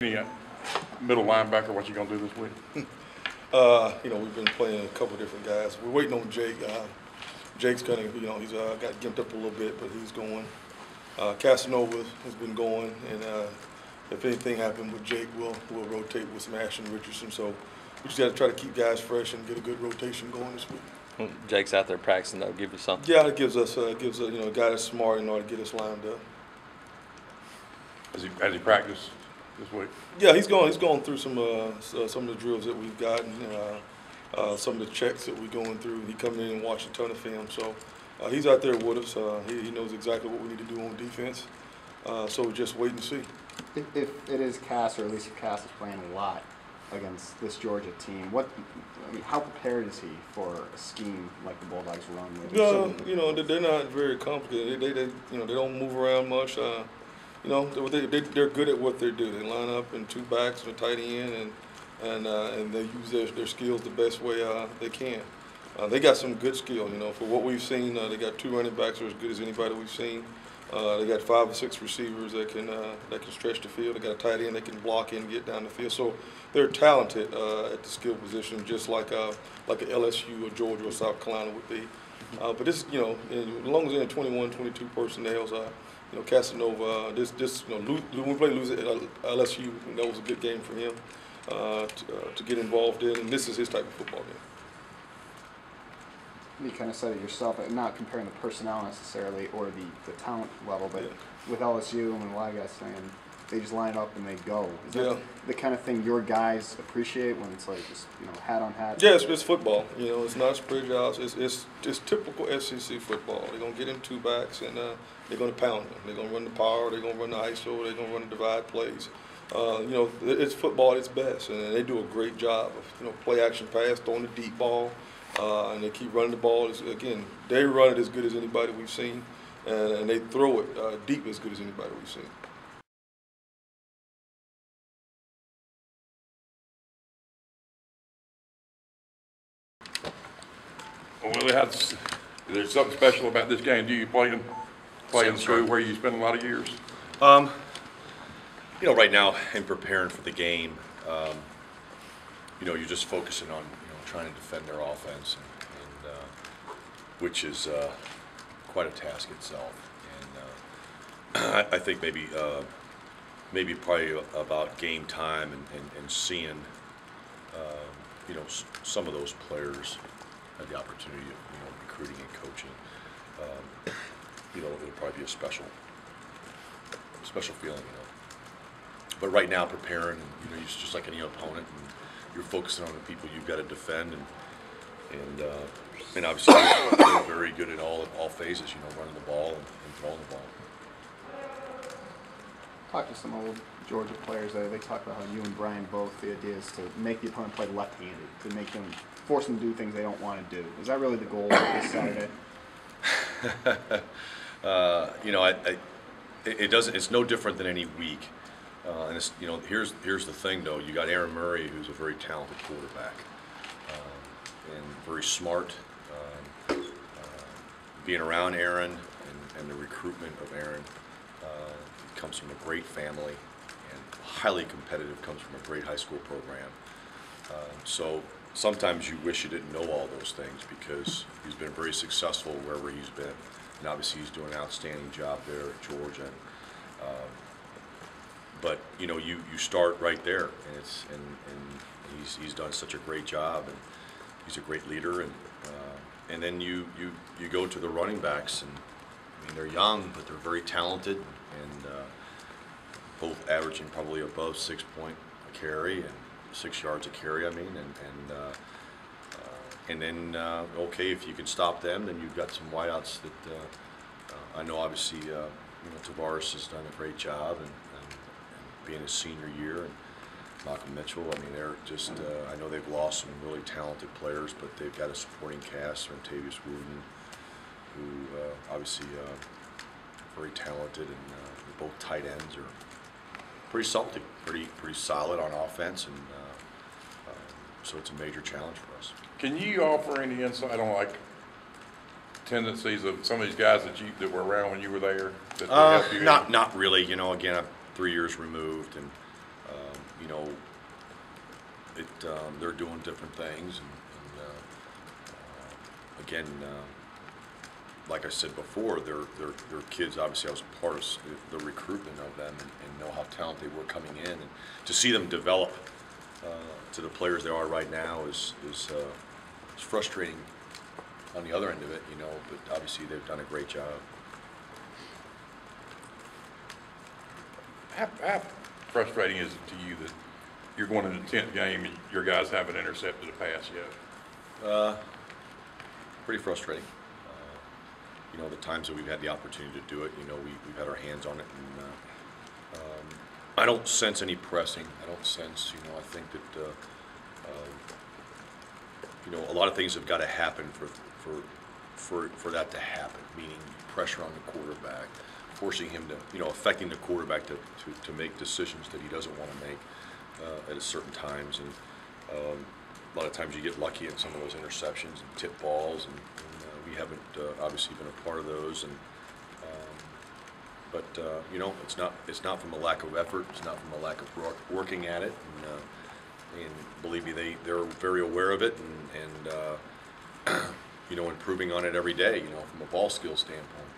Any middle linebacker, what you gonna do this week? We've been playing a couple different guys. We're waiting on Jake. Jake's kind of, he's got gimped up a little bit, but he's going. Casanova has been going, and if anything happened with Jake, we'll rotate with some Ashton Richardson. So we just got to try to keep guys fresh and get a good rotation going this week. Jake's out there practicing. That'll give you something. Yeah, it gives us a guy that's smart in order to get us lined up. Has he practiced this week? Yeah, he's going through some of the drills that we've gotten, some of the checks that we're going through. He coming in and watching a ton of film, so he's out there with us. He knows exactly what we need to do on defense. So we're just wait and see. If it is Cass, or at least if Cass is playing a lot against this Georgia team, how prepared is he for a scheme like the Bulldogs run? They're not very complicated. They don't move around much. They're good at what they do. They line up in two backs and a tight end, and they use their skills the best way they can. They got some good skill. For what we've seen, they got two running backs that are as good as anybody we've seen. They got 5 or 6 receivers that can stretch the field. They got a tight end that can block in and get down the field. So they're talented at the skill position, just like a LSU or Georgia or South Carolina would be. But this, as long as they're in 21, 22 personnel, Casanova, when we lose at LSU, that was a good game for him to get involved in, and this is his type of football game. You kind of said it yourself, not comparing the personnel necessarily or the talent level, but with LSU, and a lot of guys saying they just line up and they go. Is that the kind of thing your guys appreciate when it's like just hat on hat? Yeah, it's football. It's not spread out. It's typical SEC football. They're gonna get in two backs and they're gonna pound them. They're gonna run the power. They're gonna run the ISO. They're gonna run the divide plays. It's football at its best, and they do a great job of play action pass, throwing the deep ball. And they keep running the ball. Again, they run it as good as anybody we've seen, and they throw it deep as good as anybody we've seen. Well, Willie, there's something special about this game. Do you play in school where you spend a lot of years? Right now, in preparing for the game, you're just focusing on trying to defend their offense, and which is quite a task itself. And I think maybe probably about game time and seeing some of those players have the opportunity of recruiting and coaching. It'll probably be a special feeling, But right now, preparing, and you're just like any opponent, and you're focusing on the people you've got to defend, and obviously you're very good at all phases, running the ball and throwing the ball. Talk to some old Georgia players. They talk about how you and Brian both, the idea is to make the opponent play left-handed, to make them force them to do things they don't want to do. Is that really the goal this Saturday? It doesn't. It's no different than any week. And it's, here's the thing though. You got Aaron Murray, who's a very talented quarterback and very smart. Being around Aaron and the recruitment of Aaron comes from a great family, and highly competitive, comes from a great high school program. So sometimes you wish you didn't know all those things, because he's been very successful wherever he's been, and obviously he's doing an outstanding job there at Georgia. But you start right there, and he's done such a great job, and he's a great leader, and then you go to the running backs, and they're young, but they're very talented, and both averaging probably above 6 points a carry and 6 yards a carry. And then okay, if you can stop them, then you've got some wideouts that I know obviously Tavares has done a great job, and being his senior year, and Malcolm Mitchell. They're just I know they've lost some really talented players, but they've got a supporting cast. Tavius Wooten, who obviously very talented, and both tight ends are pretty salty, pretty solid on offense, and so it's a major challenge for us. Can you offer any insight on tendencies of some of these guys that were around when you were there? That help you not really. Again, I'm 3 years removed, and you know, they're doing different things, and again, like I said before, they're kids. Obviously, I was part of the recruitment of them, and know how talented they were coming in, and to see them develop to the players they are right now is frustrating on the other end of it, you know. But obviously, they've done a great job. How frustrating is it to you that you're going into the 10th game and your guys haven't intercepted a pass yet? Pretty frustrating. You know, the times that we've had the opportunity to do it, you know, we've had our hands on it, and I don't sense any pressing. I don't sense, you know, I think that, you know, a lot of things have got to happen for that to happen, meaning pressure on the quarterback, forcing him to, you know, affecting the quarterback to make decisions that he doesn't want to make at certain times. And a lot of times you get lucky in some of those interceptions and tip balls, and we haven't obviously been a part of those. And but you know, it's not from a lack of effort. It's not from a lack of working at it. And believe me, they're very aware of it, and you know, improving on it every day. You know, from a ball skill standpoint.